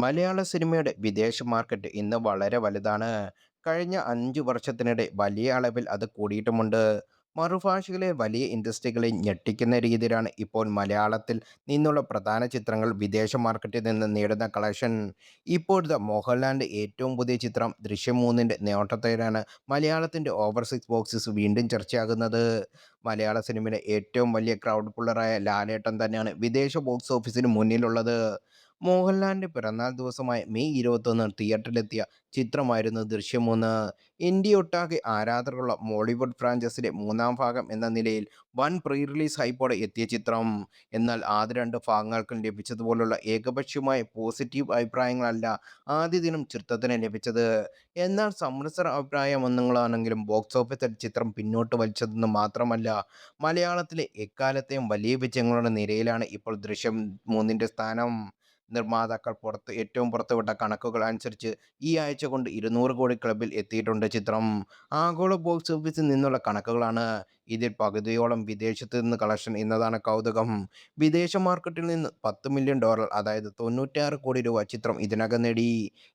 മലയാള സിനിമയുടെ വിദേശ മാർക്കറ്റ് ഇന്ന് വളരെ വലുതാണ്. കഴിഞ്ഞ 5 വർഷത്തിനിടെ വലിയ അളവിൽ അത് കൂടിയിട്ടുമുണ്ട്. മറുഭാഷയിലെ വലിയ ഇൻഡസ്ട്രികളെ ഞെട്ടിക്കുന്ന രീതിയിലാണ് ഇപ്പോൾ മലയാളത്തിൽ നിന്നുള്ള പ്രധാന ചിത്രങ്ങൾ വിദേശ മാർക്കറ്റിൽ നിന്ന് നേടുന്ന കളക്ഷൻ. ഇപ്പോഴത്തെ മോഹൻലാലിൻ്റെ ഏറ്റവും പുതിയ ചിത്രം ദൃശ്യം 3ൻ്റെ നേട്ടത്തോടെയാണ് മലയാളത്തിൻ്റെ ഓവർസീസ് ബോക്സസ് വീണ്ടും ചർച്ചയാകുന്നത്. മലയാള സിനിമയിലെ ഏറ്റവും വലിയ ക്രൗഡ് പുള്ളറായ ലാലേട്ടൻ തന്നെയാണ് വിദേശ ബോക്സ് ഓഫീസിന് മുന്നിലുള്ളത്. മോഹൻലാലിന്റെ പിറന്നാൾ ദിവസമായ മെയ് 21 തിയേറ്ററിലെത്തിയ ചിത്രമായിരുന്നു ദൃശ്യം 3. ഇന്ത്യയൊട്ടാകെ ആരാധകരുള്ള മോളിവുഡ് ഫ്രാഞ്ചൈസിയുടെ മൂന്നാം ഭാഗം എന്ന നിലയിൽ വൻ പ്രീ റിലീസ് ഹൈപ്പോടെ എത്തിയ ചിത്രം. എന്നാൽ ആദ്യ രണ്ട് ഭാഗങ്ങൾക്കും ലഭിച്ചതുപോലുള്ള ഏകപക്ഷീയമായ പോസിറ്റീവ് അഭിപ്രായങ്ങളല്ല ആദ്യ ദിനം ചിത്രത്തിന് ലഭിച്ചത്. എന്നാൽ സമ്മിശ്ര അഭിപ്രായമൊന്നുങ്ങളാണെങ്കിലും ബോക്സ് ഓഫീസിൽ ചിത്രം പിന്നോട്ട് വലിച്ചതെന്ന് മാത്രമല്ല, മലയാളത്തിലെ എക്കാലത്തെയും വലിയ വിജയങ്ങളുടെ നിരയിലാണ് ഇപ്പോൾ ദൃശ്യം 3ൻ്റെ സ്ഥാനം. നിർമ്മാതാക്കൾ ഏറ്റവും പുറത്തുവിട്ട കണക്കുകൾ അനുസരിച്ച് ഈ ആഴ്ച കൊണ്ട് 200 കോടി ക്ലബിൽ എത്തിയിട്ടുണ്ട് ചിത്രം. ആഗോള ബോക്സ് ഓഫീസിൽ നിന്നുള്ള കണക്കുകളാണ്. ഇതിൽ പകുതിയോളം വിദേശത്ത് നിന്ന് കളക്ഷൻ എന്നതാണ് കൗതുകം. വിദേശ മാർക്കറ്റിൽ നിന്ന് $10 മില്യൺ, അതായത് 96 കോടി രൂപ ചിത്രം ഇതിനകം നേടി.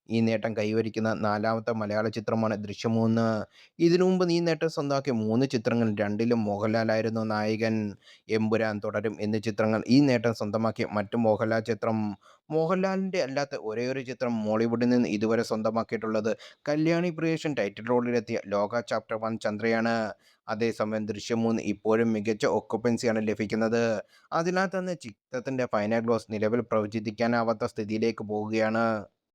ഈ നേട്ടം കൈവരിക്കുന്ന നാലാമത്തെ മലയാള ചിത്രമാണ് ദൃശ്യം 3. ഇതിനു മുമ്പ് ഈ നേട്ടം സ്വന്തമാക്കിയ 3 ചിത്രങ്ങളിൽ രണ്ടിലും മോഹൻലാലായിരുന്നു നായകൻ. എമ്പുരാൻ, തുടരും എന്നീ ചിത്രങ്ങൾ ഈ നേട്ടം സ്വന്തമാക്കിയ മറ്റു മോഹൻലാൽ ചിത്രം. മോഹൻലാലിൻ്റെ അല്ലാത്ത ഒരേയൊരു ചിത്രം മോളിവുഡിൽ നിന്ന് ഇതുവരെ സ്വന്തമാക്കിയിട്ടുള്ളത് കല്യാണി പ്രിയദർശൻ ടൈറ്റിൽ റോളിലെത്തിയ ലോക ചാപ്റ്റർ 1 ചന്ദ്രയാണ്. അതേസമയം ദൃശ്യം 3 ഇപ്പോഴും മികച്ച ഒക്കുപ്പൻസിയാണ് ലഭിക്കുന്നത്. അതിനാൽ തന്നെ ചിത്രത്തിൻ്റെ ഫൈനൽ ഗ്രോസ് നിലവിൽ പ്രവചിക്കാനാവാത്ത സ്ഥിതിയിലേക്ക് പോവുകയാണ്.